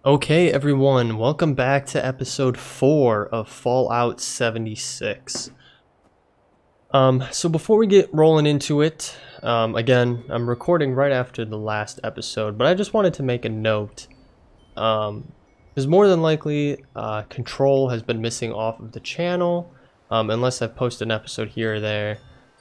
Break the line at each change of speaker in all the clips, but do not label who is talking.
Okay, everyone, welcome back to episode 4 of Fallout 76. So before we get rolling into it, again, I'm recording right after the last episode, but I just wanted to make a note. Because more than likely, Control has been missing off of the channel, unless I've posted an episode here or there.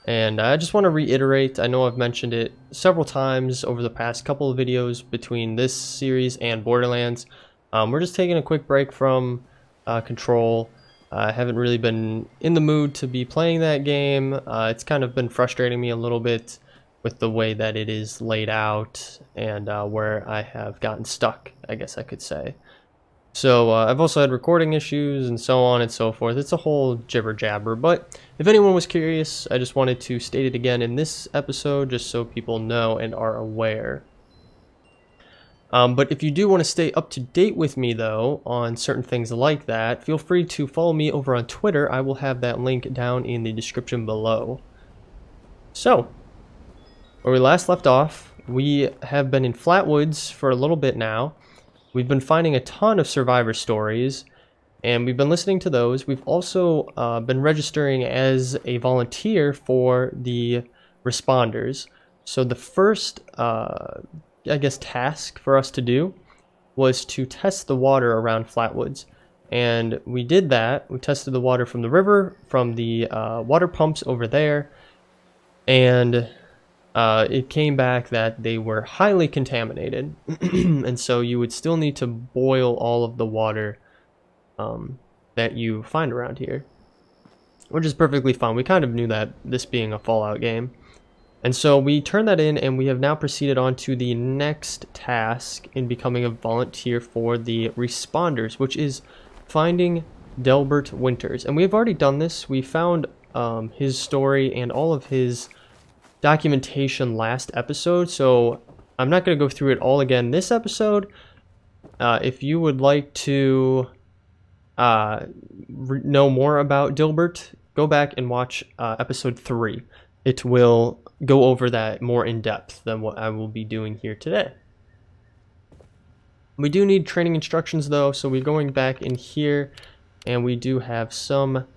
And I just want to reiterate, I know I've mentioned it several times over the past couple of videos between this series and Borderlands. We're just taking a quick break from Control. I haven't really been in the mood to be playing that game. It's kind of been frustrating me a little bit with the way that it is laid out and where I have gotten stuck, I guess I could say. So I've also had recording issues and so on and so forth. It's a whole jibber jabber, but if anyone was curious, I just wanted to state it again in this episode just so people know and are aware. But if you do want to stay up to date with me though on certain things like that, feel free to follow me over on Twitter. I will have that link down in the description below. So, where we last left off, we have been in Flatwoods for a little bit now. We've been finding a ton of survivor stories, and we've been listening to those. We've also been registering as a volunteer for the responders. So the first, I guess, task for us to do was to test the water around Flatwoods. And we did that. We tested the water from the river, from the water pumps over there, and it came back that they were highly contaminated. And so you would still need to boil all of the water that you find around here, which is perfectly fine. We kind of knew that, this being a Fallout game. And so we turned that in, and we have now proceeded on to the next task in becoming a volunteer for the responders, which is finding Delbert Winters. And we have already done this. We found his story and all of his documentation last episode, so I'm not going to go through it all again this episode. If you would like to know more about Dilbert, go back and watch episode 3. It will go over that more in depth than what I will be doing here today. We do need training instructions though, so we're going back in here and we do have some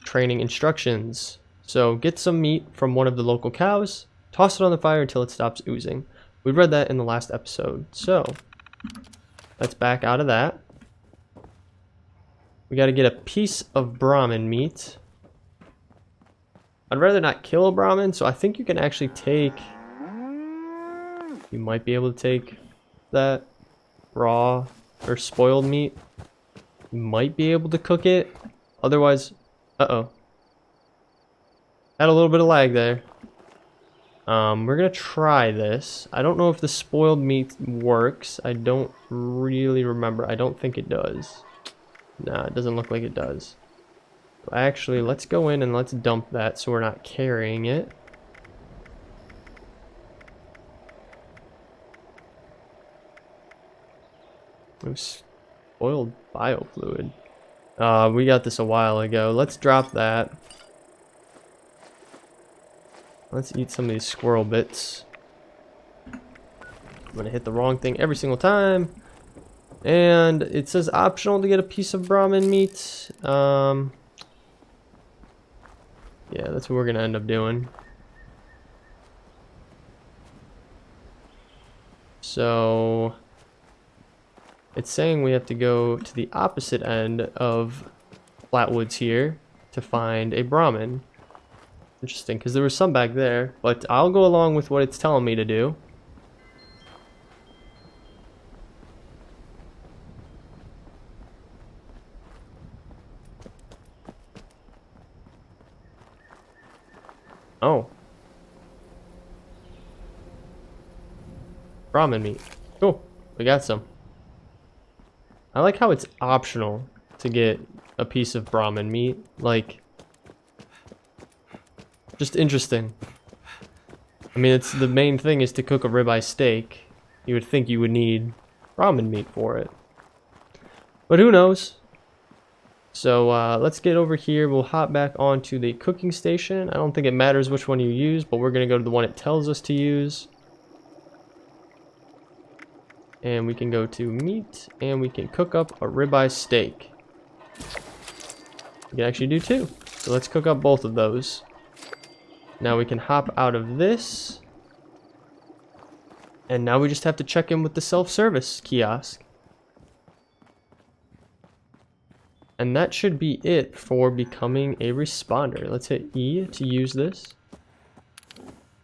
training instructions. So get some meat from one of the local cows, toss it on the fire until it stops oozing. We read that in the last episode, so let's back out of that. We got to get a piece of Brahmin meat. I'd rather not kill a Brahmin, so I think you can actually take... You might be able to take that raw or spoiled meat. You might be able to cook it. Otherwise... Uh-oh. Had a little bit of lag there. We're gonna try this. I don't know if the spoiled meat works. I don't really remember. I don't think it does. Nah, it doesn't look like it does. Actually, let's go in and let's dump that so we're not carrying it. It spoiled biofluid. We got this a while ago. Let's drop that. Let's eat some of these squirrel bits. I'm gonna hit the wrong thing every single time. And it says optional to get a piece of Brahmin meat. Yeah, that's what we're gonna end up doing. So it's saying we have to go to the opposite end of Flatwoods here to find a Brahmin. Interesting, because there was some back there, but I'll go along with what it's telling me to do. Oh. Brahmin meat. Cool. We got some. I like how it's optional to get a piece of Brahmin meat. Like... just interesting. I mean, it's the main thing is to cook a ribeye steak. You would think you would need Brahmin meat for it. But who knows? So let's get over here. We'll hop back onto the cooking station. I don't think it matters which one you use, but we're going to go to the one it tells us to use. And we can go to meat, and we can cook up a ribeye steak. We can actually do 2. So let's cook up both of those. Now we can hop out of this. And now we just have to check in with the self-service kiosk. And that should be it for becoming a responder. Let's hit E to use this.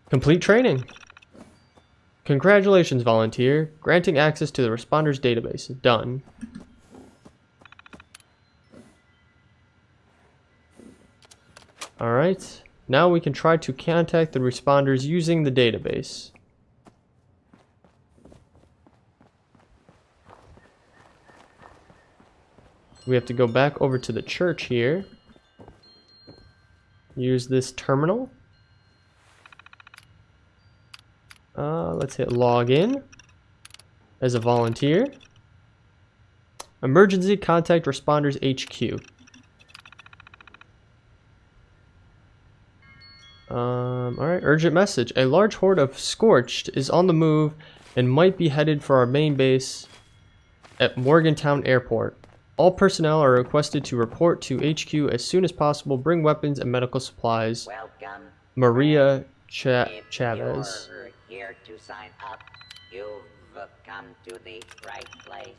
Complete training. Congratulations, volunteer. Granting access to the responders database. Done. Alright. Now we can try to contact the responders using the database. We have to go back over to the church here. Use this terminal. Let's hit login as a volunteer. Emergency contact responders HQ. Alright, urgent message. A large horde of Scorched is on the move and might be headed for our main base at Morgantown Airport. All personnel are requested to report to HQ as soon as possible. Bring weapons and medical supplies.
Welcome.
Maria
If
Chavez.
you're here to sign up, you've come to the right place.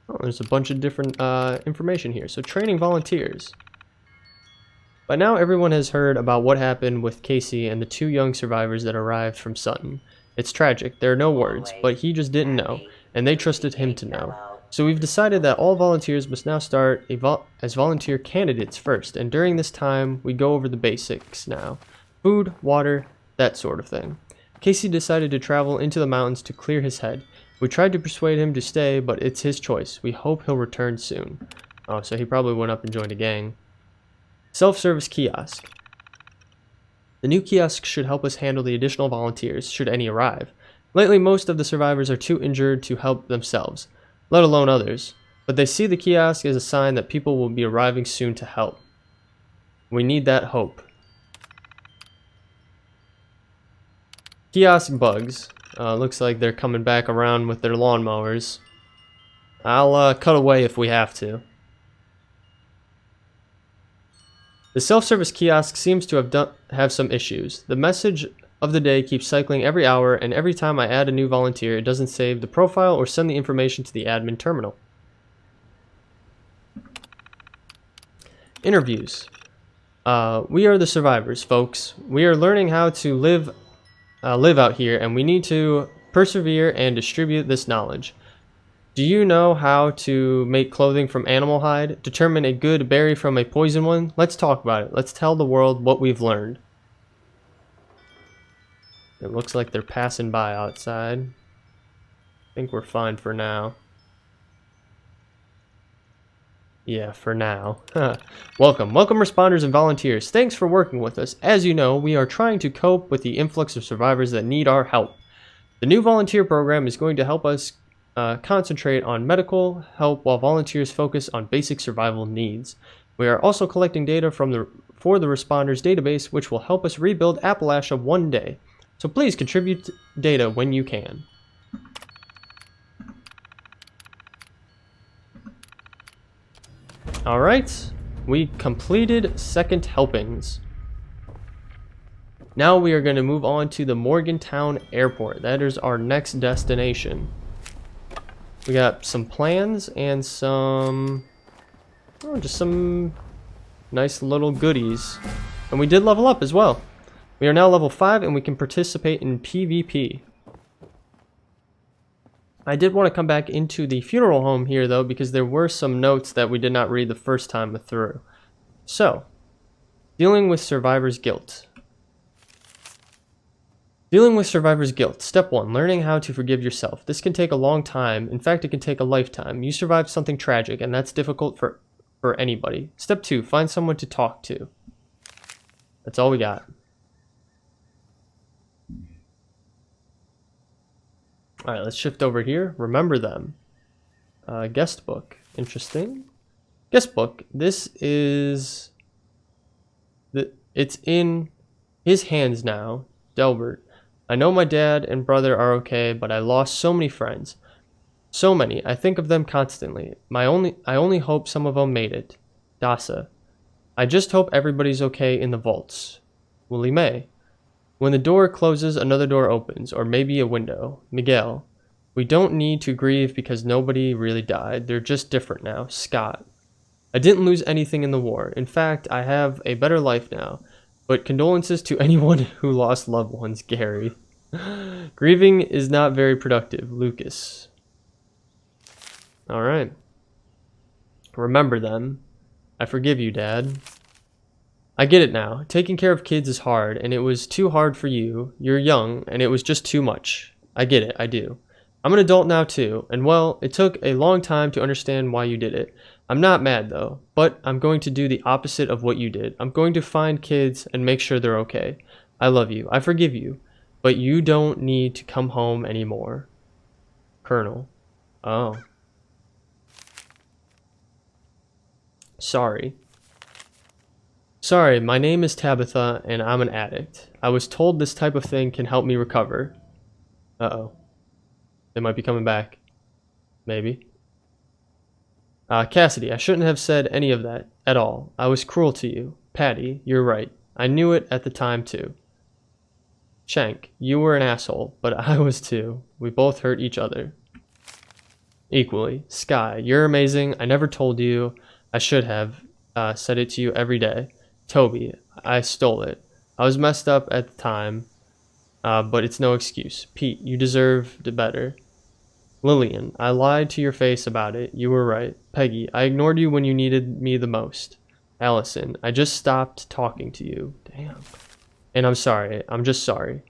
Oh, there's a bunch of different information here. So training volunteers. By now everyone has heard about what happened with Casey and the 2 young survivors that arrived from Sutton. It's tragic, there are no words, but he just didn't know, and they trusted him to know. So we've decided that all volunteers must now start as volunteer candidates first, and during this time we go over the basics now. Food, water, that sort of thing. Casey decided to travel into the mountains to clear his head. We tried to persuade him to stay, but it's his choice. We hope he'll return soon. Oh, so he probably went up and joined a gang. Self-service kiosk. The new kiosk should help us handle the additional volunteers, should any arrive. Lately, most of the survivors are too injured to help themselves, let alone others, but they see the kiosk as a sign that people will be arriving soon to help. We need that hope. Kiosk bugs. Looks like they're coming back around with their lawnmowers. I'll cut away if we have to. The self-service kiosk seems to have some issues. The message of the day keeps cycling every hour, and every time I add a new volunteer, it doesn't save the profile or send the information to the admin terminal. Interviews. We are the survivors, folks. We are learning how to live out here, and we need to persevere and distribute this knowledge. Do you know how to make clothing from animal hide? Determine a good berry from a poison one? Let's talk about it. Let's tell the world what we've learned. It looks like they're passing by outside. I think we're fine for now. Yeah, for now. Welcome responders and volunteers. Thanks for working with us. As you know, we are trying to cope with the influx of survivors that need our help. The new volunteer program is going to help us concentrate on medical help while volunteers focus on basic survival needs. We are also collecting data for the responders database, which will help us rebuild Appalachia one day. So please contribute data when you can. Alright, we completed second helpings. Now we are going to move on to the Morgantown Airport. That is our next destination. We got some plans and just some nice little goodies. And we did level up as well. We are now level 5 and we can participate in PvP. I did want to come back into the funeral home here though, because there were some notes that we did not read the first time through. So, dealing with survivor's guilt. Dealing with survivor's guilt. Step 1, learning how to forgive yourself. This can take a long time. In fact, it can take a lifetime. You survived something tragic, and that's difficult for anybody. Step 2, find someone to talk to. That's all we got. Alright, let's shift over here. Remember them. Guest book. Interesting. Guest book. This is... It's in his hands now. Delbert. I know my dad and brother are okay, but I lost so many friends. So many. I think of them constantly. I only hope some of them made it. Dasa. I just hope everybody's okay in the vaults. Willie Mae. When the door closes, another door opens, or maybe a window. Miguel. We don't need to grieve because nobody really died. They're just different now. Scott. I didn't lose anything in the war. In fact, I have a better life now. But condolences to anyone who lost loved ones. Gary. Grieving is not very productive. Lucas. Alright. Remember them. I forgive you, Dad. I get it now. Taking care of kids is hard, and it was too hard for you. You're young, and it was just too much. I get it, I do. I'm an adult now too, and well, it took a long time to understand why you did it. I'm not mad though, but I'm going to do the opposite of what you did. I'm going to find kids and make sure they're okay. I love you. I forgive you. But you don't need to come home anymore. Colonel. Oh. Sorry. Sorry, my name is Tabitha, and I'm an addict. I was told this type of thing can help me recover. Uh-oh. They might be coming back. Maybe. Cassidy, I shouldn't have said any of that at all. I was cruel to you. Patty, you're right. I knew it at the time, too. Shank, you were an asshole, but I was too. We both hurt each other. Equally. Sky, you're amazing. I never told you. I should have said it to you every day. Toby, I stole it. I was messed up at the time, but it's no excuse. Pete, you deserved better. Lillian, I lied to your face about it. You were right. Peggy, I ignored you when you needed me the most. Allison, I just stopped talking to you. Damn. And I'm sorry. I'm just sorry.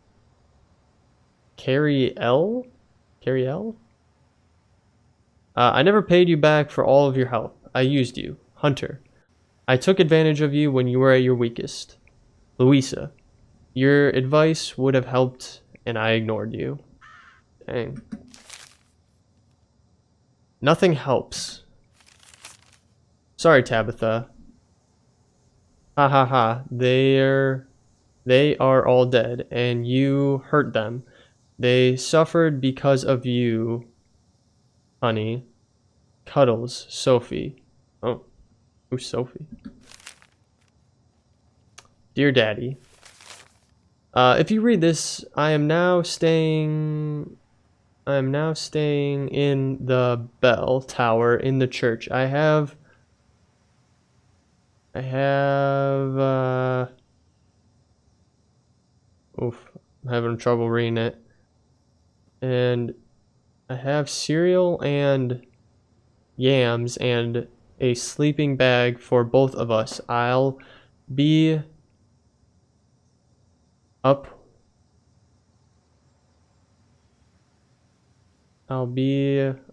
Carrie L? Carrie L? I never paid you back for all of your help. I used you. Hunter, I took advantage of you when you were at your weakest. Louisa, your advice would have helped and I ignored you. Dang. Nothing helps. Sorry, Tabitha. Ha ha ha. They are all dead, and you hurt them. They suffered because of you, honey. Cuddles, Sophie. Oh, who's Sophie? Dear Daddy. If you read this, I am now staying in the bell tower in the church. I have oof, I'm having trouble reading it. And I have cereal and yams and a sleeping bag for both of us. I'll be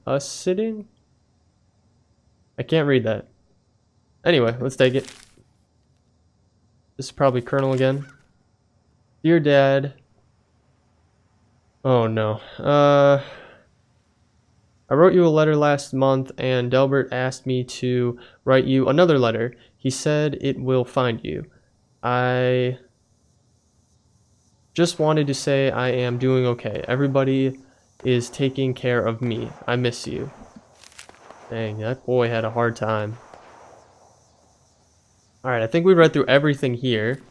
us sitting? I can't read that. Anyway, let's take it. This is probably Colonel again. Dear Dad. Oh no. I wrote you a letter last month and Delbert asked me to write you another letter. He said it will find you. I just wanted to say I am doing okay. Everybody is taking care of me. I miss you. Dang, that boy had a hard time. Alright, I think we read through everything here.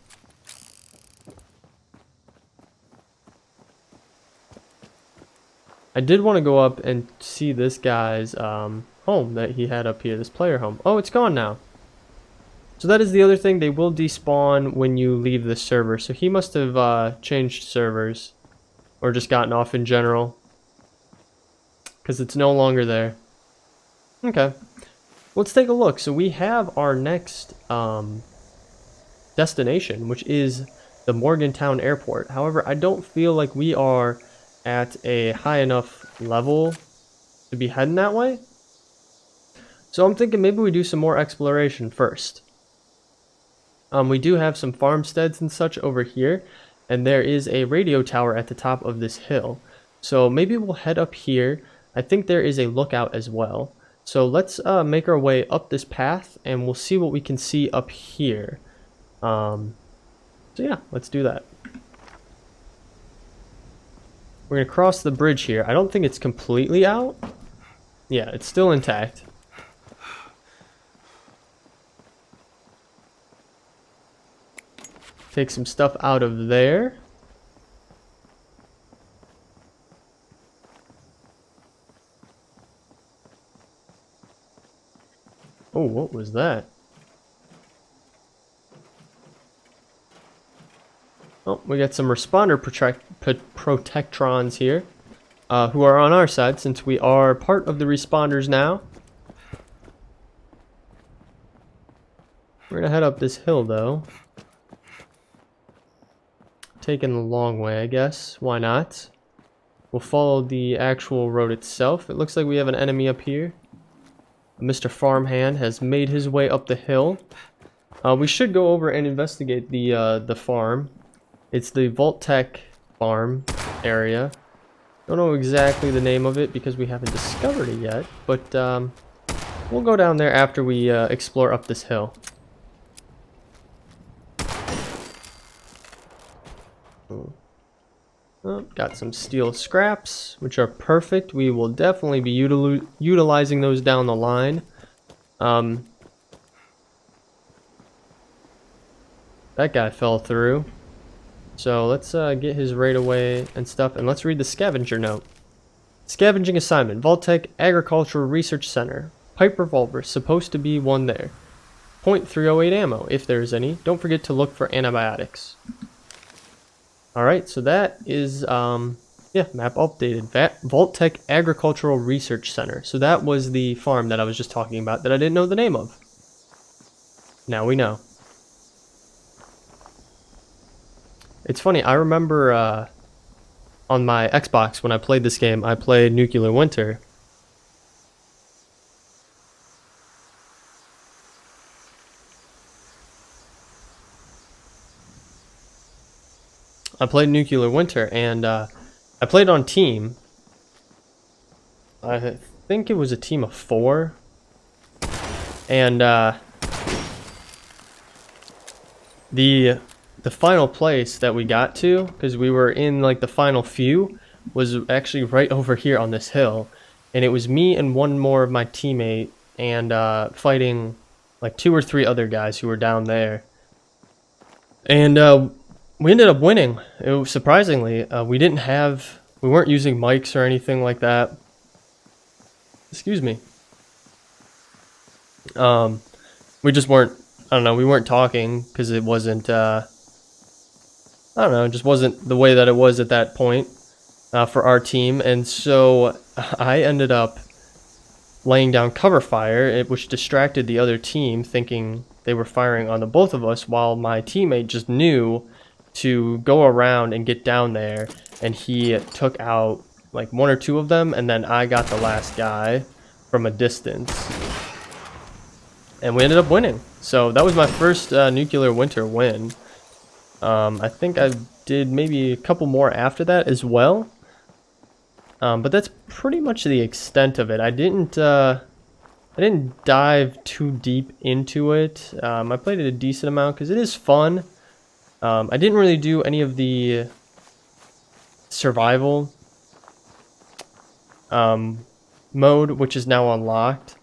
I did want to go up and see this guy's home that he had up here, this player home. Oh, it's gone now. So that is the other thing, they will despawn when you leave the server. So he must have changed servers or just gotten off in general, because it's no longer there. Okay, let's take a look. So we have our next destination, which is the Morgantown Airport. However, I don't feel like we are at a high enough level to be heading that way. So I'm thinking maybe we do some more exploration first. We do have some farmsteads and such over here, and there is a radio tower at the top of this hill. So maybe we'll head up here. I think there is a lookout as well. So let's make our way up this path, and we'll see what we can see up here. So yeah, let's do that. We're gonna cross the bridge here. I don't think it's completely out. Yeah, it's still intact. Take some stuff out of there. Oh, what was that? Oh, we got some responder protectrons here, who are on our side since we are part of the responders now. We're gonna head up this hill though. Taking the long way, I guess. Why not? We'll follow the actual road itself. It looks like we have an enemy up here. Mr. Farmhand has made his way up the hill. We should go over and investigate the farm. It's the Vault-Tec farm area. Don't know exactly the name of it because we haven't discovered it yet, but we'll go down there after we explore up this hill. Oh, got some steel scraps, which are perfect. We will definitely be utilizing those down the line. That guy fell through. So let's get his raid away and stuff, and let's read the scavenger note. Scavenging assignment, Vault-Tec Agricultural Research Center. Pipe revolver, supposed to be one there. .308 ammo, if there is any. Don't forget to look for antibiotics. Alright, so that is, yeah, map updated. Vault-Tec Agricultural Research Center. So that was the farm that I was just talking about that I didn't know the name of. Now we know. It's funny, I remember on my Xbox when I played this game, I played Nuclear Winter. And I played on team. I think it was a team of 4. And the final place that we got to, because we were in like the final few, was actually right over here on this hill. And it was me and one more of my teammate and fighting like 2 or 3 other guys who were down there. And we ended up winning. It was, surprisingly, we weren't using mics or anything like that. Excuse me. We just weren't, I don't know, we weren't talking because it wasn't, I don't know, it just wasn't the way that it was at that point for our team. And so I ended up laying down cover fire, which distracted the other team, thinking they were firing on the both of us, while my teammate just knew to go around and get down there, and he took out like 1 or 2 of them, and then I got the last guy from a distance. And we ended up winning. So that was my first Nuclear Winter win. I think I did maybe a couple more after that as well. But that's pretty much the extent of it. I didn't dive too deep into it. I played it a decent amount because it is fun. I didn't really do any of the survival mode, which is now unlocked.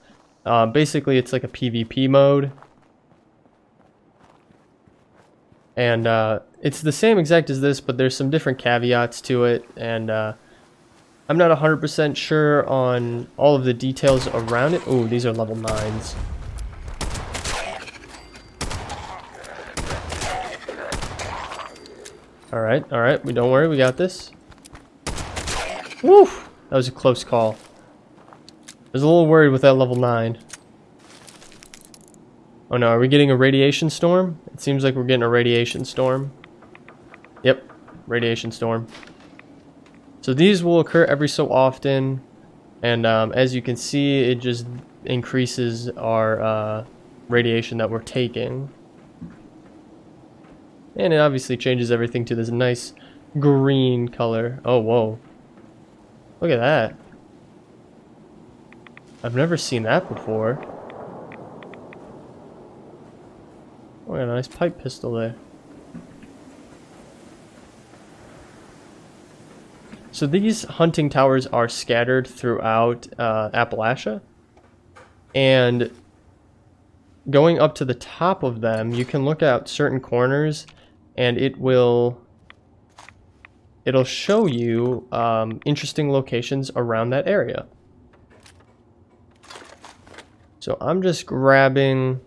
Basically, it's like a PvP mode. And it's the same exact as this, but there's some different caveats to it. And I'm not 100% sure on all of the details around it. Ooh, these are level 9s. Alright, don't worry, we got this. Woo! That was a close call. I was a little worried with that level 9. Oh no, are we getting a radiation storm? It seems like we're getting a radiation storm. Yep, radiation storm. So these will occur every so often, and as you can see, it just increases our radiation that we're taking. And it obviously changes everything to this nice green color. Oh, whoa. Look at that. I've never seen that before. Oh, got a nice pipe pistol there. So these hunting towers are scattered throughout Appalachia, and going up to the top of them, you can look at certain corners, and it'll show you interesting locations around that area. So I'm just grabbing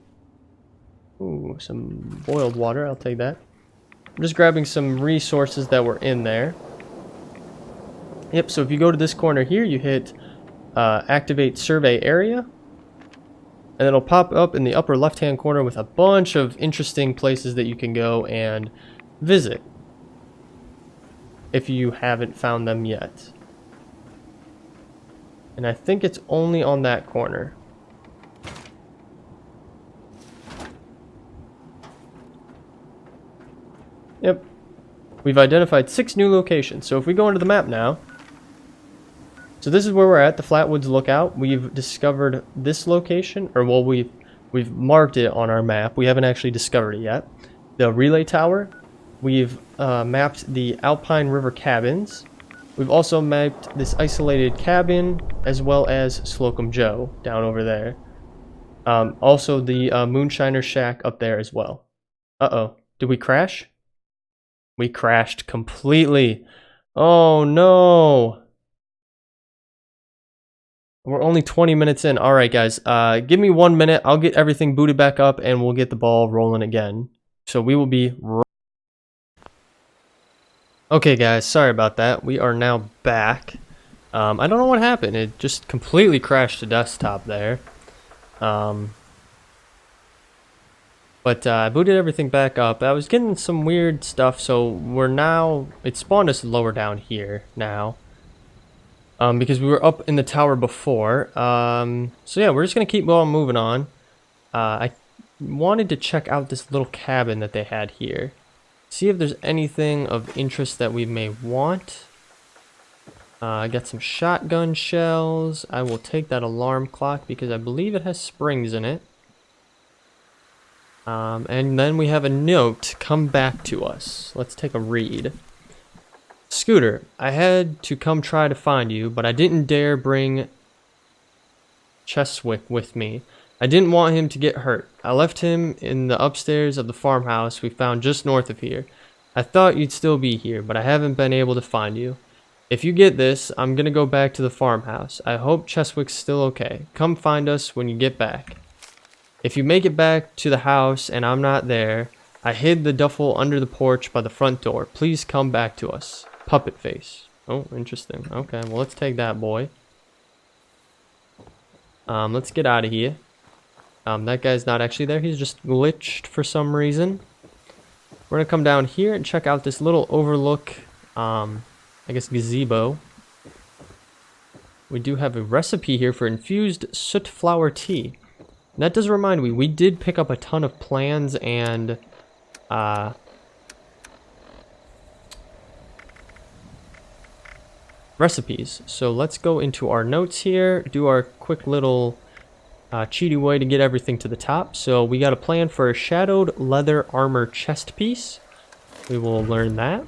some boiled water. I'll take that. I'm just grabbing some resources that were in there. Yep, so if you go to this corner here, you hit activate survey area, and it'll pop up in the upper left hand corner with a bunch of interesting places that you can go and visit if you haven't found them yet. And I think it's only on that corner. Yep. We've identified 6 new locations. So if we go into the map now, so this is where we're at, the Flatwoods Lookout. We've discovered this location, or well, we've marked it on our map. We haven't actually discovered it yet. The Relay Tower. We've mapped the Alpine River Cabins. We've also mapped this isolated cabin, as well as Slocum Joe down over there. Also the Moonshiner Shack up there as well. Uh-oh. Did we crash? We crashed completely. Oh no. We're only 20 minutes in. Alright guys, give me 1 minute. I'll get everything booted back up and we'll get the ball rolling again. So we will be... Okay guys, sorry about that. We are now back. I don't know what happened. It just completely crashed the desktop there. But I booted everything back up. I was getting some weird stuff, so we're now... It spawned us lower down here now. Because we were up in the tower before. So yeah, we're just going to keep on moving on. I wanted to check out this little cabin that they had here. See if there's anything of interest that we may want. I got some shotgun shells. I will take that alarm clock because I believe it has springs in it. And then we have a note, come back to us. Let's take a read. Scooter, I had to come try to find you, but I didn't dare bring Cheswick with me. I didn't want him to get hurt. I left him in the upstairs of the farmhouse we found just north of here. I thought you'd still be here, but I haven't been able to find you. If you get this, I'm gonna go back to the farmhouse. I hope Cheswick's still okay. Come find us when you get back. If you make it back to the house and I'm not there, I hid the duffel under the porch by the front door. Please come back to us. Puppet face. Oh, interesting. Okay, well let's take that boy. Let's get out of here. That guy's not actually there. He's just glitched for some reason. We're gonna come down here and check out this little overlook, I guess gazebo. We do have a recipe here for infused soot flower tea. And that does remind me, we did pick up a ton of plans and recipes. So let's go into our notes here, do our quick little cheaty way to get everything to the top. So we got a plan for a shadowed leather armor chest piece. We will learn that.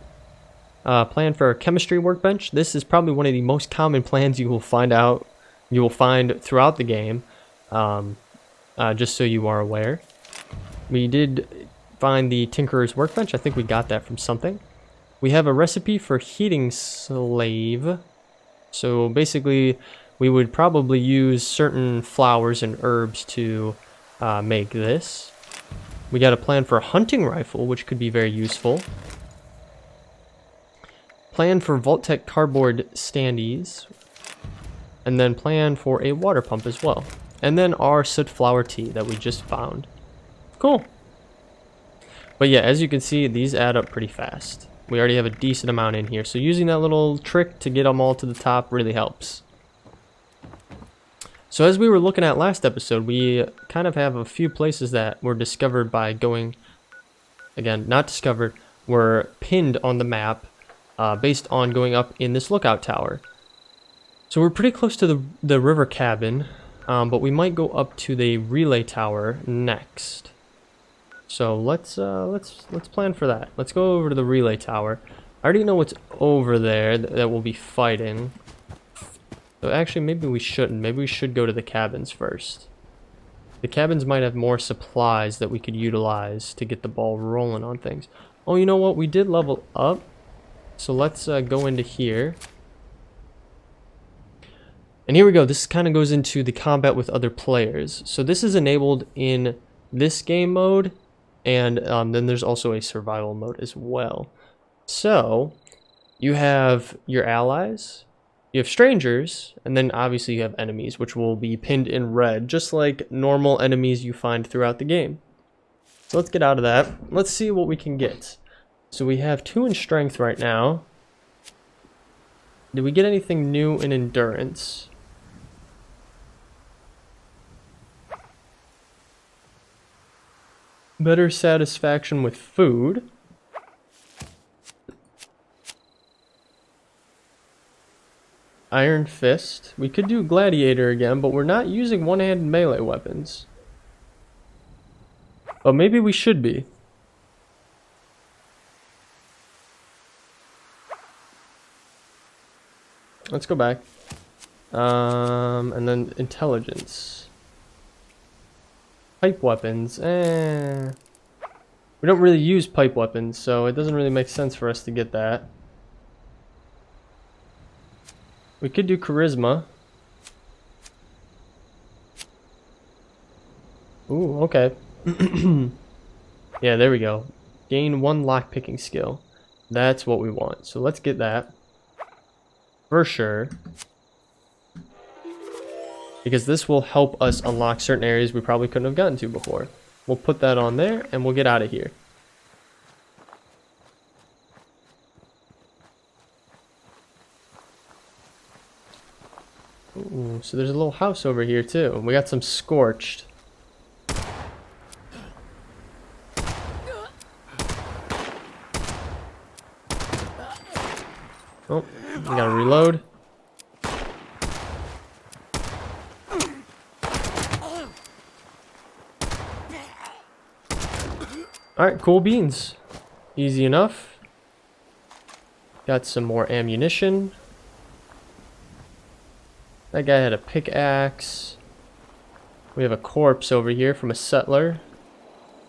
Plan for a chemistry workbench. This is probably one of the most common plans you will find throughout the game. Just so you are aware. We did find the Tinkerer's Workbench. I think we got that from something. We have a recipe for heating slave. So basically, we would probably use certain flowers and herbs to make this. We got a plan for a hunting rifle, which could be very useful. Plan for Vault-Tec cardboard standees. And then plan for a water pump as well. And then our soot flower tea that we just found. Cool. But yeah, as you can see, these add up pretty fast. We already have a decent amount in here. So using that little trick to get them all to the top really helps. So as we were looking at last episode, we kind of have a few places that were discovered by going... Again, not discovered, were pinned on the map based on going up in this lookout tower. So we're pretty close to the river cabin. But we might go up to the relay tower next. So let's plan for that. Let's go over to the relay tower. I already know what's over there that we'll be fighting. So actually, maybe we shouldn't. Maybe we should go to the cabins first. The cabins might have more supplies that we could utilize to get the ball rolling on things. Oh, you know what? We did level up. So let's go into here. And here we go. This kind of goes into the combat with other players. So this is enabled in this game mode. And then there's also a survival mode as well. So you have your allies, you have strangers, and then obviously you have enemies, which will be pinned in red, just like normal enemies you find throughout the game. So let's get out of that. Let's see what we can get. So we have 2 in strength right now. Did we get anything new in endurance? Better satisfaction with food. Iron Fist. We could do Gladiator again, but we're not using one-handed melee weapons. But maybe we should be. Let's go back. And then Intelligence. Pipe weapons. We don't really use pipe weapons, so it doesn't really make sense for us to get that. We could do Charisma. Ooh, okay. Yeah, there we go. Gain 1 lockpicking skill. That's what we want. So let's get that. For sure. Because this will help us unlock certain areas we probably couldn't have gotten to before. We'll put that on there and we'll get out of here. Ooh, so there's a little house over here too. We got some scorched. Oh, we gotta reload. Alright, cool beans. Easy enough. Got some more ammunition. That guy had a pickaxe. We have a corpse over here from a settler.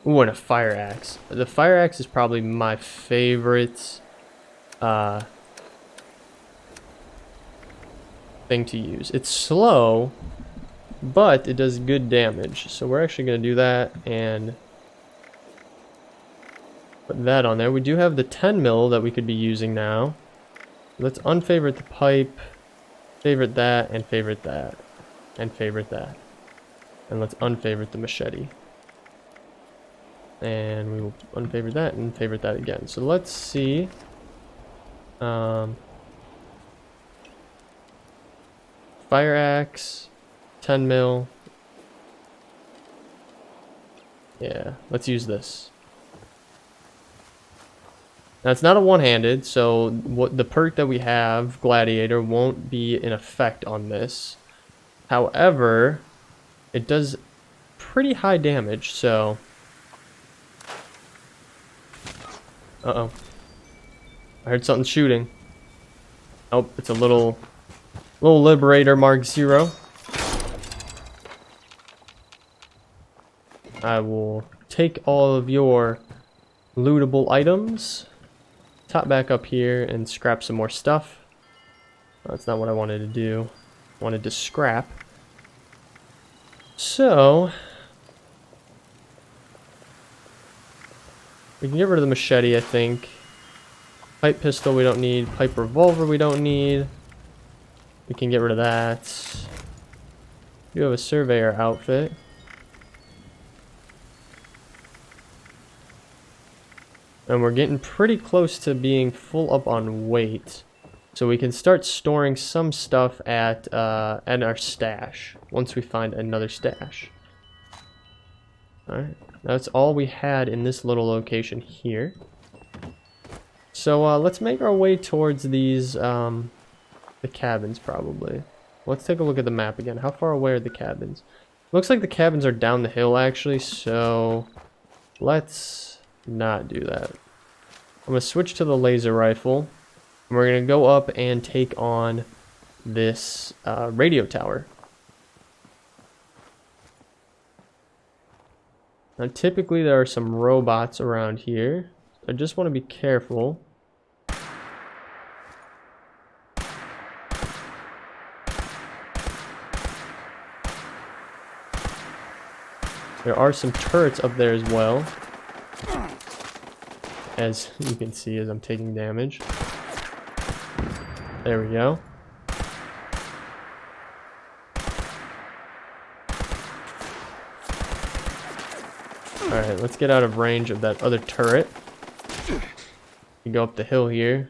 Ooh, and a fire axe. The fire axe is probably my favorite thing to use. It's slow, but it does good damage. So we're actually going to do that and put that on there. We do have the 10 mil that we could be using now. Let's unfavorite the pipe. Favorite that, and favorite that, and favorite that. And let's unfavorite the machete. And we will unfavorite that and favorite that again. So let's see. Fire axe, 10 mil. Yeah, let's use this. Now it's not a one-handed, so what the perk that we have, Gladiator, won't be in effect on this. However, it does pretty high damage, so... Uh-oh. I heard something shooting. Oh, it's a little Liberator Mark 0. I will take all of your lootable items. Top back up here and scrap some more stuff. That's not what I wanted to do. I wanted to scrap. So we can get rid of the machete, I think. Pipe pistol we don't need. Pipe revolver we don't need. We can get rid of that. You have a surveyor outfit. And we're getting pretty close to being full up on weight. So we can start storing some stuff at our stash once we find another stash. Alright, that's all we had in this little location here. So let's make our way towards these, the cabins probably. Let's take a look at the map again. How far away are the cabins? Looks like the cabins are down the hill actually, so let's not do that. I'm going to switch to the laser rifle. And we're going to go up and take on this radio tower. Now, typically there are some robots around here. I just want to be careful. There are some turrets up there as well, as you can see as I'm taking damage. There we go. Alright, let's get out of range of that other turret. You go up the hill here.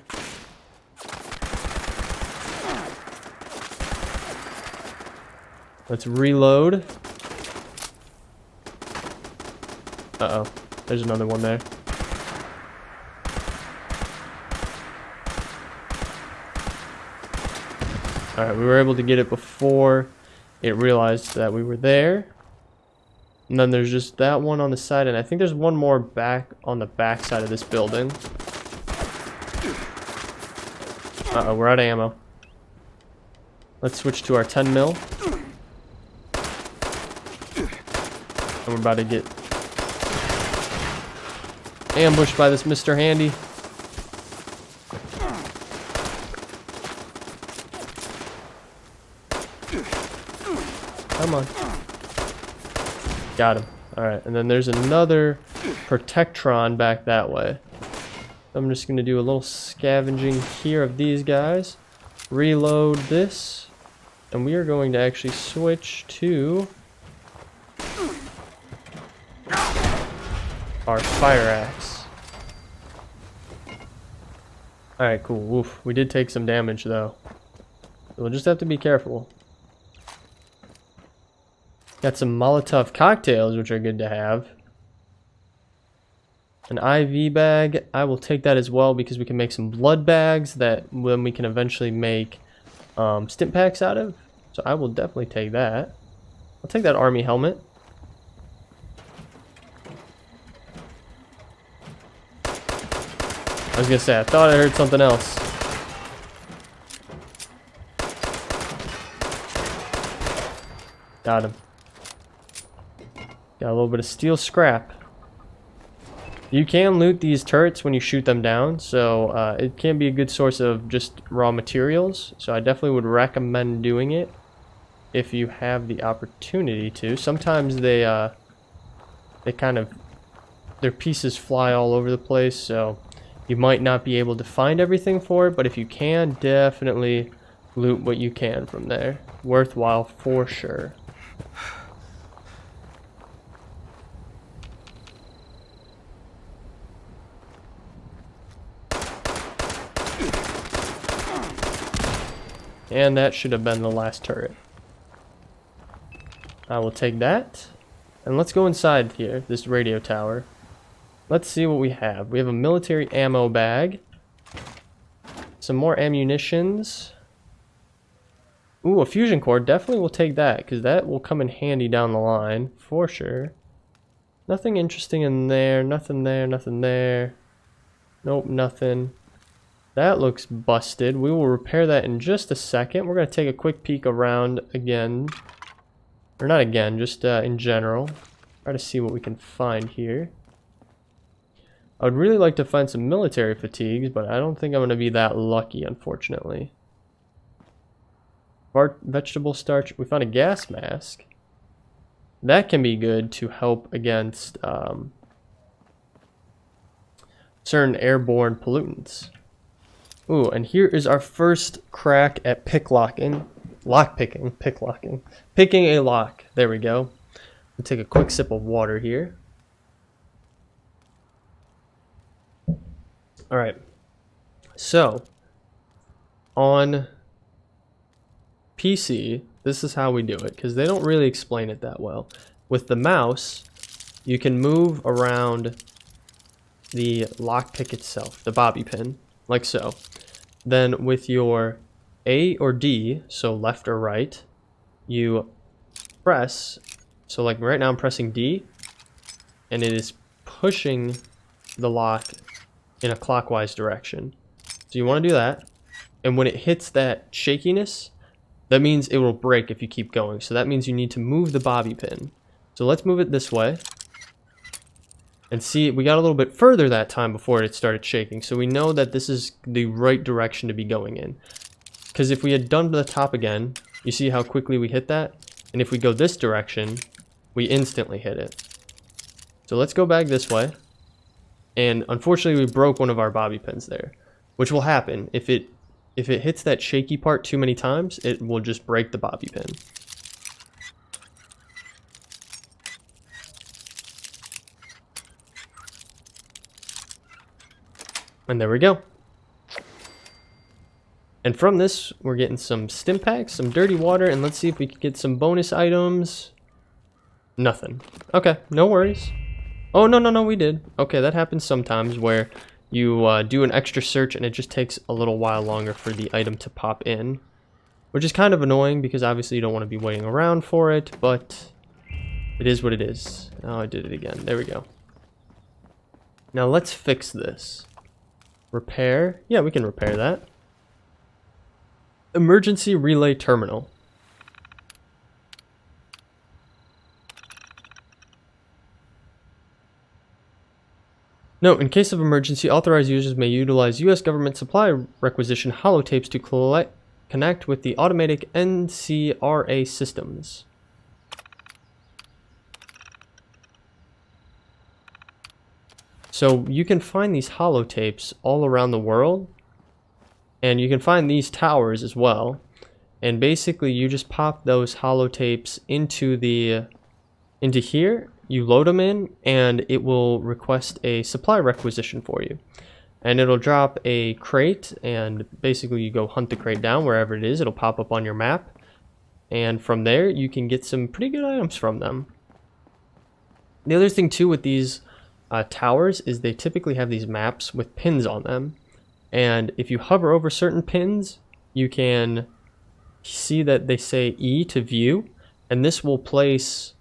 Let's reload. Uh-oh, there's another one there. Alright, we were able to get it before it realized that we were there. And then there's just that one on the side, and I think there's one more back on the back side of this building. Uh-oh, we're out of ammo. Let's switch to our 10 mil. And we're about to get ambushed by this Mr. Handy. Come on. Got him. Alright, and then there's another Protectron back that way. I'm just going to do a little scavenging here of these guys. Reload this. And we are going to actually switch to our fire axe. Alright, cool. Oof. We did take some damage though. We'll just have to be careful. Got some Molotov cocktails, which are good to have. An IV bag. I will take that as well because we can make some blood bags that then we can eventually make stim packs out of. So I will definitely take that. I'll take that army helmet. I was gonna say, I thought I heard something else. Got him. Got a little bit of steel scrap. You can loot these turrets when you shoot them down, so it can be a good source of just raw materials. So I definitely would recommend doing it if you have the opportunity to. Sometimes they kind of, their pieces fly all over the place, so you might not be able to find everything for it, but if you can, definitely loot what you can from there. Worthwhile for sure. And that should have been the last turret. I will take that. And let's go inside here, this radio tower. Let's see what we have. We have a military ammo bag. Some more ammunitions. Ooh, a fusion core. Definitely will take that, because that will come in handy down the line, for sure. Nothing interesting in there. Nothing there, nothing there. Nope, nothing. That looks busted. We will repair that in just a second. We're going to take a quick peek around again. Or not again, just in general. Try to see what we can find here. I would really like to find some military fatigues, but I don't think I'm going to be that lucky, unfortunately. Vegetable starch. We found a gas mask. That can be good to help against certain airborne pollutants. Ooh, and here is our first crack at picking a lock. There we go. We'll take a quick sip of water here. All right. So, on PC, this is how we do it, because they don't really explain it that well. With the mouse, you can move around the lockpick itself, the bobby pin, like so. Then with your A or D, so left or right, you press, so like right now I'm pressing D, and it is pushing the lock in a clockwise direction. So you want to do that. And when it hits that shakiness, that means it will break if you keep going. So that means you need to move the bobby pin. So let's move it this way. And see, we got a little bit further that time before it started shaking. So we know that this is the right direction to be going in. Because if we had done the top again, you see how quickly we hit that? And if we go this direction, we instantly hit it. So let's go back this way. And unfortunately, we broke one of our bobby pins there, which will happen. If it hits that shaky part too many times, it will just break the bobby pin. And there we go. And from this, we're getting some stim packs, some dirty water, and let's see if we can get some bonus items. Nothing. Okay, no worries. Oh, no, we did. Okay, that happens sometimes where you do an extra search and it just takes a little while longer for the item to pop in. Which is kind of annoying because obviously you don't want to be waiting around for it, but it is what it is. Oh, I did it again. There we go. Now let's fix this. Repair. Yeah, we can repair that. Emergency relay terminal. Note, in case of emergency, authorized users may utilize U.S. government supply requisition holotapes to connect with the automatic NCRA systems. So you can find these holotapes all around the world, and you can find these towers as well. And basically, you just pop those holotapes into here. You load them in, and it will request a supply requisition for you. And it'll drop a crate, and basically you go hunt the crate down wherever it is. It'll pop up on your map. And from there, you can get some pretty good items from them. The other thing, too, with these towers is they typically have these maps with pins on them. And if you hover over certain pins, you can see that they say E to view. And this will place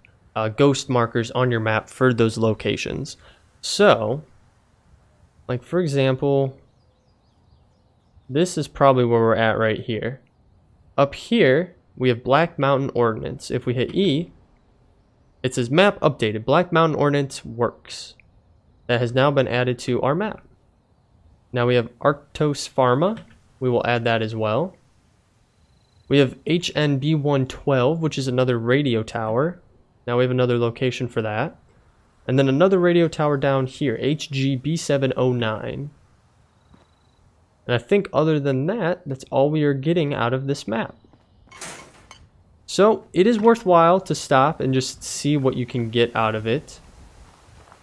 ghost markers on your map for those locations. So, like for example, this is probably where we're at right here. Up here, we have Black Mountain Ordnance. If we hit E, it says map updated. Black Mountain Ordnance works. That has now been added to our map. Now we have Arctos Pharma. We will add that as well. We have HNB112, which is another radio tower. Now we have another location for that. And then another radio tower down here, HGB709. And I think other than that, that's all we are getting out of this map. So it is worthwhile to stop and just see what you can get out of it.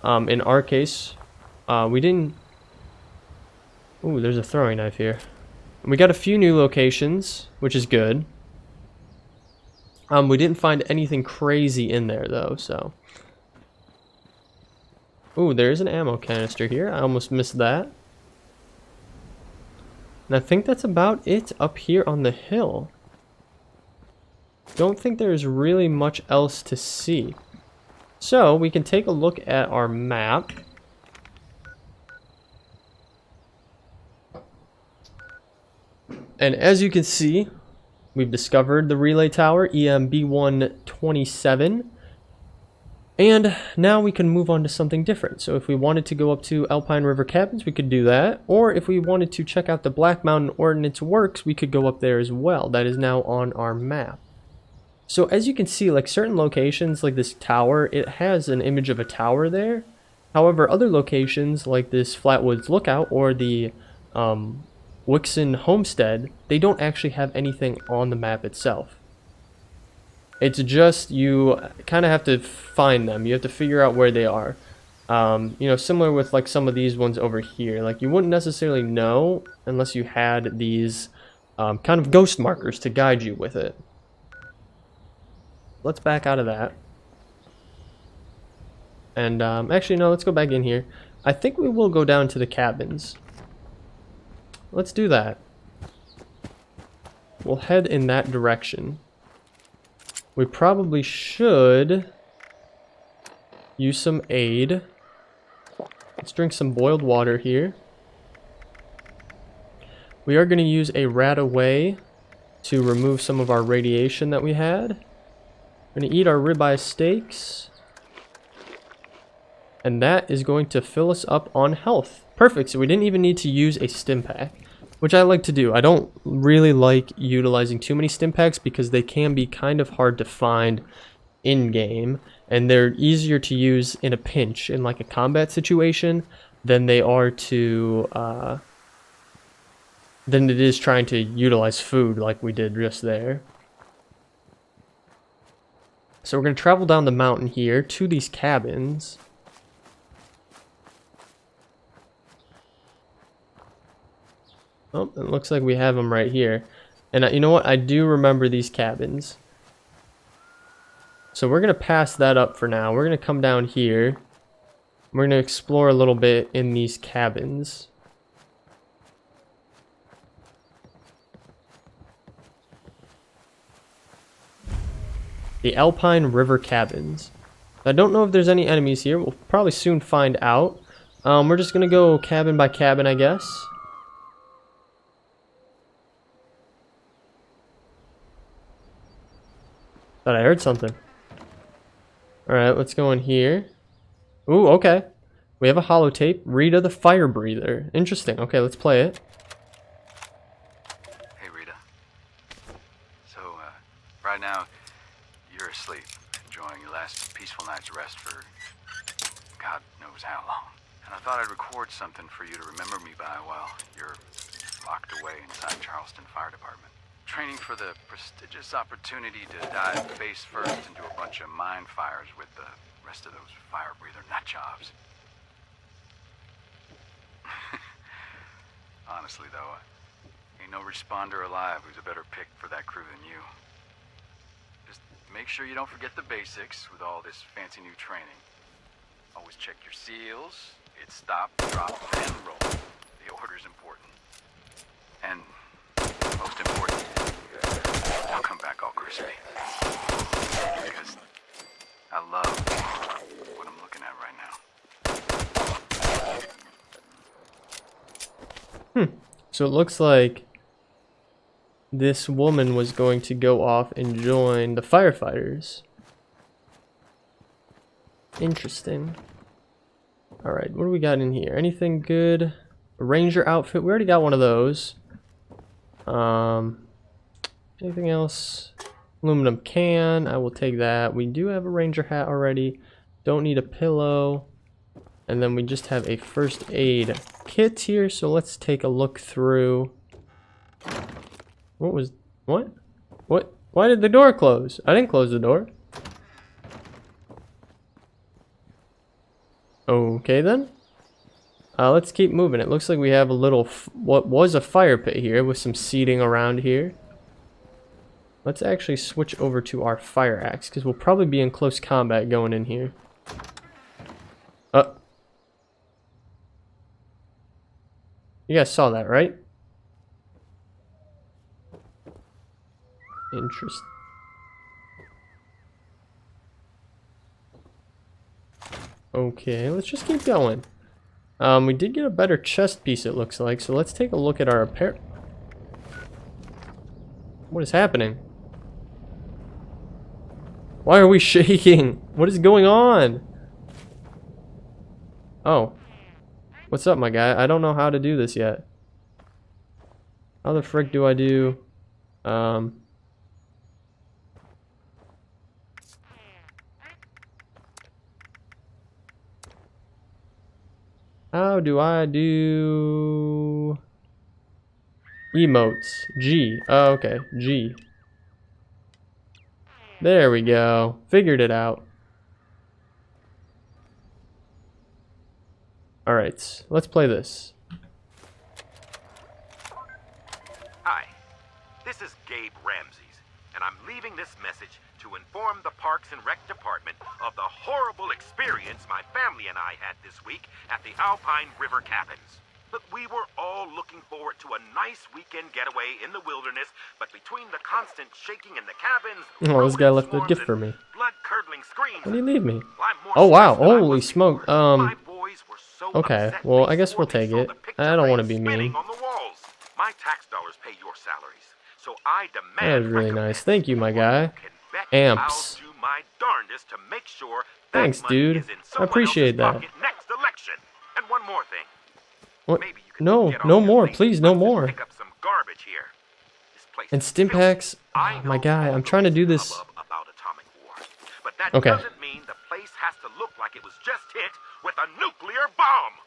In our case, we didn't... Ooh, there's a throwing knife here. We got a few new locations, which is good. We didn't find anything crazy in there, though, so... Ooh, there's an ammo canister here. I almost missed that. And I think that's about it up here on the hill. Don't think there's really much else to see. So, we can take a look at our map. And as you can see, we've discovered the relay tower, EMB127. And now we can move on to something different. So if we wanted to go up to Alpine River Cabins, we could do that. Or if we wanted to check out the Black Mountain Ordnance Works, we could go up there as well. That is now on our map. So as you can see, like certain locations, like this tower, it has an image of a tower there. However, other locations, like this Flatwoods Lookout or the Wixon Homestead, they don't actually have anything on the map itself. It's just you kind of have to find them. You have to figure out where they are. You know, similar with like some of these ones over here. Like you wouldn't necessarily know unless you had these kind of ghost markers to guide you with it. Let's back out of that. And actually, no, let's go back in here. I think we will go down to the cabins. Let's do that. We'll head in that direction. We probably should use some aid. Let's drink some boiled water here. We are going to use a rat away to remove some of our radiation that we had. We're going to eat our ribeye steaks. And that is going to fill us up on health. Perfect, so we didn't even need to use a stim pack, which I like to do. I don't really like utilizing too many stim packs because they can be kind of hard to find in-game, and they're easier to use in a pinch, in like a combat situation, than they are to, than it is trying to utilize food like we did just there. So we're going to travel down the mountain here to these cabins. Oh, it looks like we have them right here. And you know what? I do remember these cabins. So we're going to pass that up for now. We're going to come down here. We're going to explore a little bit in these cabins. The Alpine River Cabins. I don't know if there's any enemies here. We'll probably soon find out. We're just going to go cabin by cabin, I guess. Thought I heard something. Alright, let's go in here. Ooh, okay. We have a holotape. Rita the Fire Breather. Interesting. Okay, let's play it.
Hey, Rita. So, right now, you're asleep, enjoying your last peaceful night's rest for God knows how long. And I thought I'd record something for you to remember me by while you're locked away inside Charleston Fire Department. Training for the prestigious opportunity to dive face first into a bunch of mine fires with the rest of those fire breather nut jobs. Honestly, though, ain't no responder alive who's a better pick for that crew than you. Just make sure you don't forget the basics with all this fancy new training. Always check your seals. It's stop, drop, and roll. The order's important. And most important, don't come back all crispy. Because I love what I'm looking at right now.
So it looks like this woman was going to go off and join the firefighters. Interesting. Alright, what do we got in here? Anything good? A ranger outfit. We already got one of those. Anything else? Aluminum can. I will take that. We do have a ranger hat already. Don't need a pillow. And then we just have a first aid kit here. So let's take a look through. What? What? Why did the door close? I didn't close the door. Okay then. Let's keep moving. It looks like we have a little, what was a fire pit here with some seating around here. Let's actually switch over to our fire axe because we'll probably be in close combat going in here. You guys saw that, right? Interesting. Okay, let's just keep going. We did get a better chest piece, it looks like, so let's take a look at our apparel. What is happening? Why are we shaking? What is going on? Oh. What's up, my guy? I don't know how to do this yet. How the frick do I do? How do I do emotes? G. Oh, okay. G. There we go. Figured it out. Alright, let's play this.
Hi, this is Gabe Ramses, and I'm leaving this message to inform the Parks and Rec Department of the horrible experience my family and I had this week at the Alpine River Cabins. Look, we were all looking forward to a nice weekend getaway in the wilderness, but between the constant shaking in the cabins,
oh, this guy left a gift for me.
Blood-curdling screams.
What did he leave me? Oh wow, holy smoke.
My boys were so
okay,
upset
well,
they
I guess
swore
we'll
they
take
saw
it.
the picture
I don't want to
frames
be mean.
spinning on the walls. My tax dollars pay your salaries, so I demand.
That was really nice. Thank you, my guy.
You can bet
Amps.
I'll do my darndest to make sure
Thanks,
that money
dude.
is in
I
someone
appreciate
else's
that.
pocket next election. And one more thing.
What?
Maybe you can
No,
get off
no
your
more,
lazy
please, no
butts and
more.
pick up some garbage here. This place
And
is
stim
filthy.
packs.
I
Oh, my
know
guy,
all
I'm
the
trying to do
recent
this.
hubbub about atomic war, but that
Okay.
doesn't mean the place has to look like it was just hit with a nuclear bomb.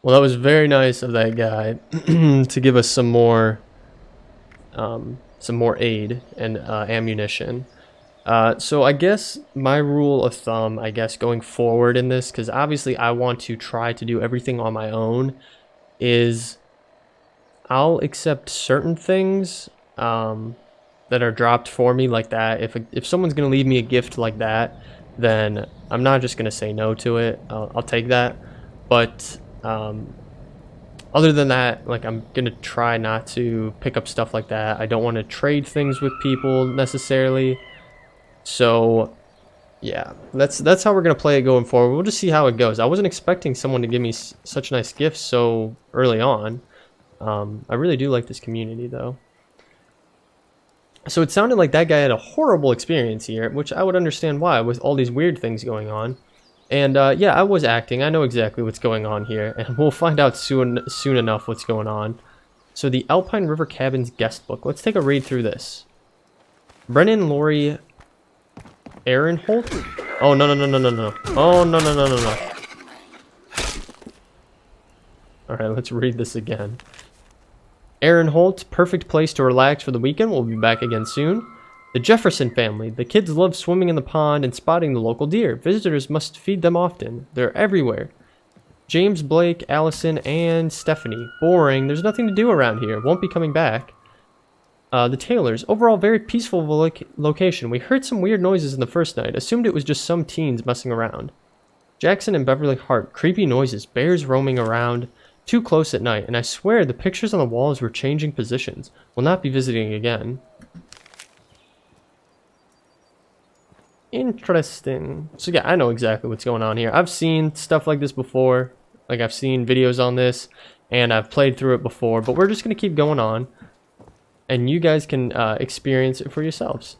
Well, that was very nice of that guy to give us some more aid and ammunition. So I guess my rule of thumb, I guess, going forward in this, because obviously I want to try to do everything on my own, is I'll accept certain things that are dropped for me like that. If someone's going to leave me a gift like that, then I'm not just going to say no to it. I'll take that. But other than that, like, I'm going to try not to pick up stuff like that. I don't want to trade things with people necessarily. So yeah, that's how we're going to play it going forward. We'll just see how it goes. I wasn't expecting someone to give me such nice gifts so early on. I really do like this community though. So it sounded like that guy had a horrible experience here, which I would understand why, with all these weird things going on. And yeah, I was acting. I know exactly what's going on here, and we'll find out soon enough what's going on. So the Alpine River Cabins guest book. Let's take a read through this. Brennan Laurie Aaron Holt? Oh, no. Oh, no. Alright, let's read this again. Aaron Holt, perfect place to relax for the weekend. We'll be back again soon. The Jefferson family. The kids love swimming in the pond and spotting the local deer. Visitors must feed them often. They're everywhere. James, Blake, Allison, and Stephanie. Boring. There's nothing to do around here. Won't be coming back. The Taylors. Overall, very peaceful location. We heard some weird noises in the first night. Assumed it was just some teens messing around. Jackson and Beverly Hart. Creepy noises. Bears roaming around. Too close at night. And I swear the pictures on the walls were changing positions. Will not be visiting again. Interesting. So yeah, I know exactly what's going on here. I've seen stuff like this before. Like, I've seen videos on this, and I've played through it before. But we're just going to keep going on, and you guys can experience it for yourselves.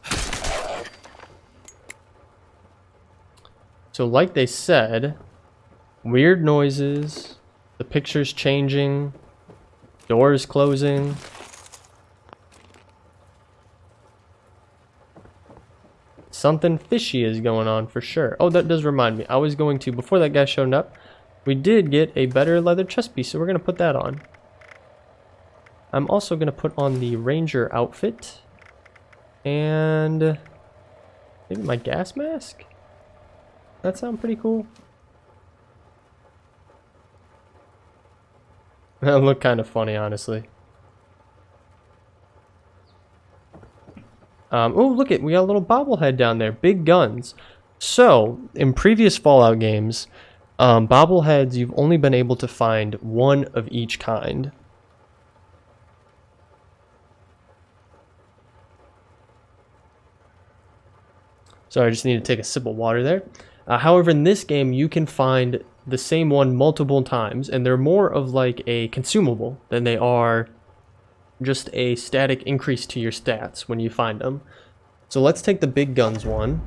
So like they said, weird noises, the pictures changing, doors closing. Something fishy is going on for sure. Oh, that does remind me. I was going to, before that guy showed up, we did get a better leather chest piece, so we're going to put that on. I'm also going to put on the ranger outfit. And maybe my gas mask? That sound pretty cool. That look kind of funny, honestly. Oh, look it, we got a little bobblehead down there. Big guns. So, in previous Fallout games, bobbleheads, you've only been able to find one of each kind. Sorry, I just need to take a sip of water there. However, in this game, you can find the same one multiple times, and they're more of like a consumable than they are just a static increase to your stats when you find them. So let's take the big guns one.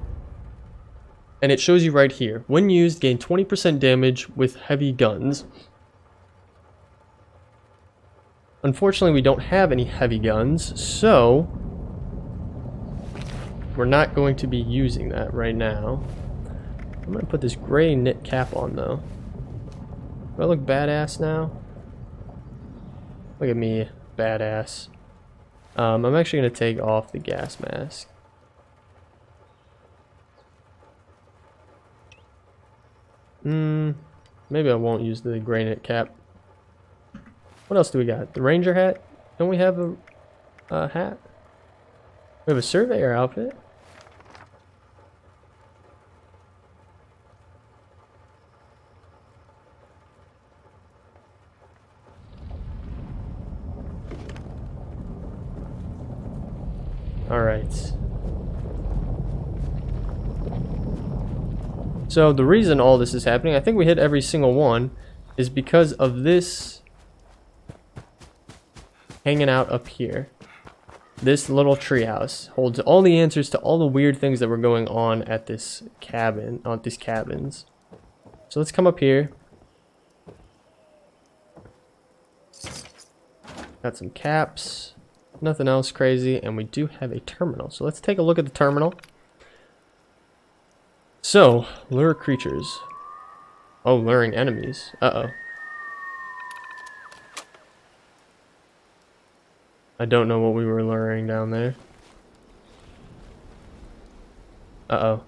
And it shows you right here. When used, gain 20% damage with heavy guns. Unfortunately, we don't have any heavy guns, so we're not going to be using that right now. I'm going to put this gray knit cap on, though. Do I look badass now? Look at me. Badass. I'm actually going to take off the gas mask. Maybe I won't use the gray knit cap. What else do we got? The ranger hat? Don't we have a hat? We have a surveyor outfit. Alright. So the reason all this is happening, I think we hit every single one, is because of this hanging out up here. This little treehouse holds all the answers to all the weird things that were going on at this cabin, on these cabins. So let's come up here. Got some caps, nothing else crazy, and we do have a terminal. So let's take a look at the terminal. So, lure creatures. Oh, luring enemies. Uh-oh. I don't know what we were luring down there. Uh-oh.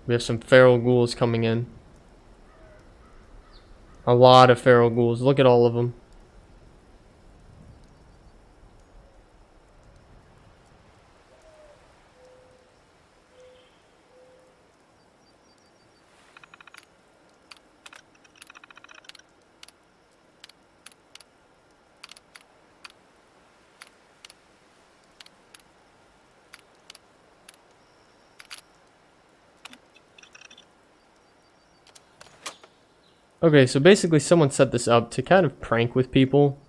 We have some feral ghouls coming in. A lot of feral ghouls. Look at all of them. Okay, so basically someone set this up to kind of prank with people.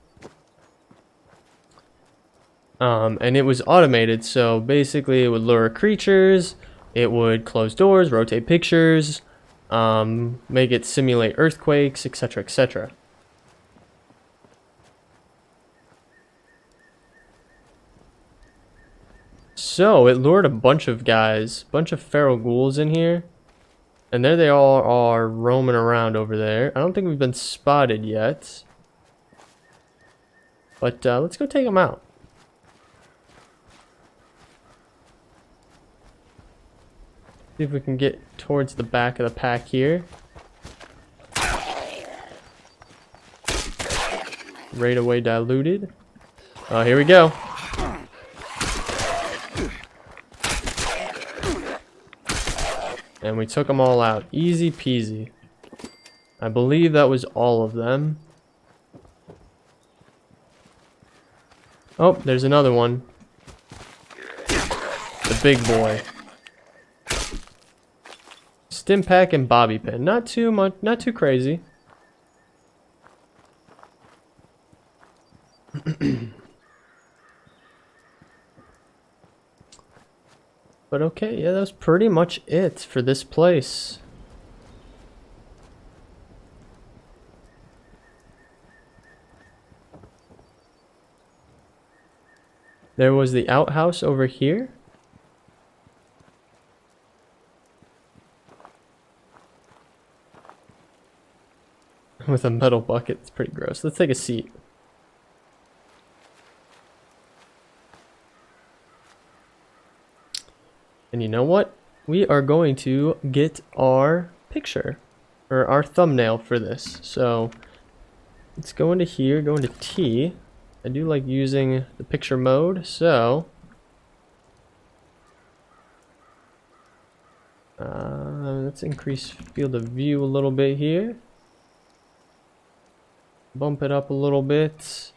And it was automated, so basically it would lure creatures, it would close doors, rotate pictures, make it simulate earthquakes, etc., etc. So it lured a bunch of guys, bunch of feral ghouls in here. And there they all are roaming around over there. I don't think we've been spotted yet. But let's go take them out. See if we can get towards the back of the pack here. Right away diluted. Here we go. And we took them all out. Easy peasy. I believe that was all of them. Oh, there's another one. The big boy. Stim pack and bobby pin. Not too much, not too crazy. But okay, yeah, that was pretty much it for this place. There was the outhouse over here. With a metal bucket, it's pretty gross. Let's take a seat. And you know what? We are going to get our picture, or our thumbnail for this. So let's go into here, go into T. I do like using the picture mode, so let's increase field of view a little bit here. Bump it up a little bit.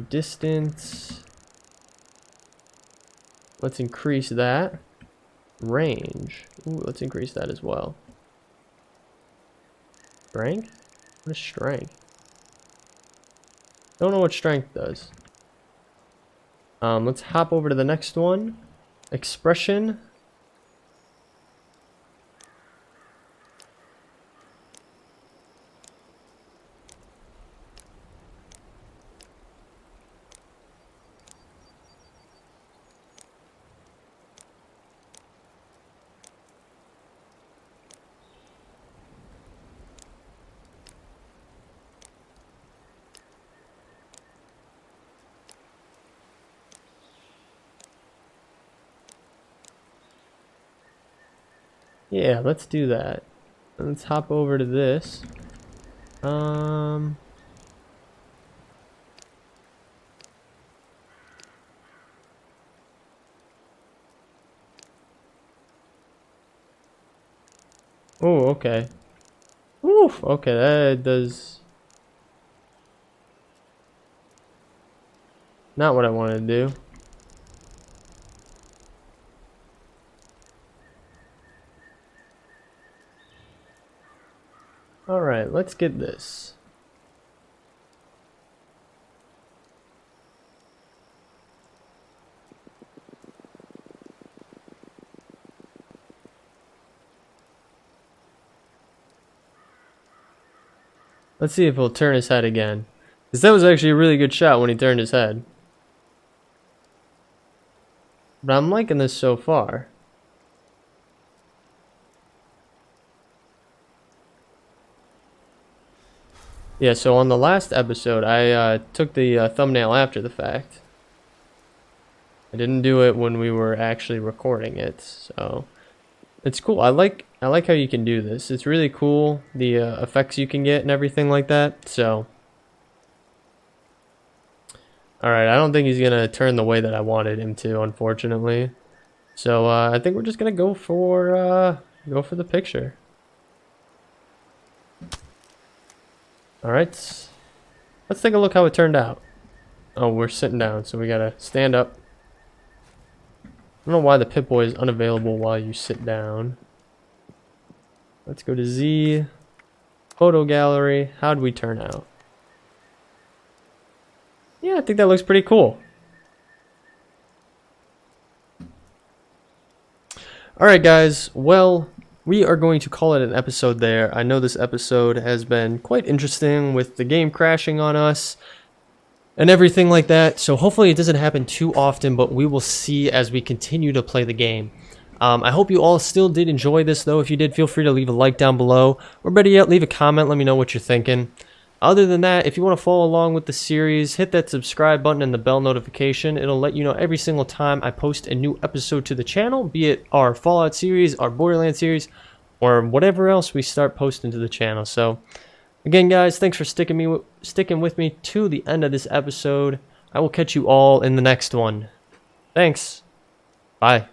Distance. Let's increase that. Range. Ooh, let's increase that as well. Strength? What is strength? Don't know what strength does. Let's hop over to the next one. Expression. Yeah, let's do that. Let's hop over to this. Oh, okay. Oof, okay, that does not what I wanted to do. Alright, let's get this. Let's see if he'll turn his head again. Because that was actually a really good shot when he turned his head. But I'm liking this so far. Yeah, so on the last episode, I took the thumbnail after the fact. I didn't do it when we were actually recording it, so it's cool. I like how you can do this. It's really cool, the effects you can get and everything like that. So, all right, I don't think he's gonna turn the way that I wanted him to, unfortunately. So I think we're just gonna go for the picture. All right, let's take a look how it turned out. Oh, we're sitting down, so we gotta stand up. I don't know why the Pip-Boy is unavailable while you sit down. Let's go to Z. Photo gallery. How'd we turn out? Yeah, I think that looks pretty cool. Alright guys, well, we are going to call it an episode there. I know this episode has been quite interesting with the game crashing on us and everything like that, so hopefully it doesn't happen too often, but we will see as we continue to play the game. I hope you all still did enjoy this though. If you did, feel free to leave a like down below, or better yet, leave a comment, let me know what you're thinking. Other than that, if you want to follow along with the series, hit that subscribe button and the bell notification. It'll let you know every single time I post a new episode to the channel, be it our Fallout series, our Borderlands series, or whatever else we start posting to the channel. So again, guys, thanks for sticking with me to the end of this episode. I will catch you all in the next one. Thanks. Bye.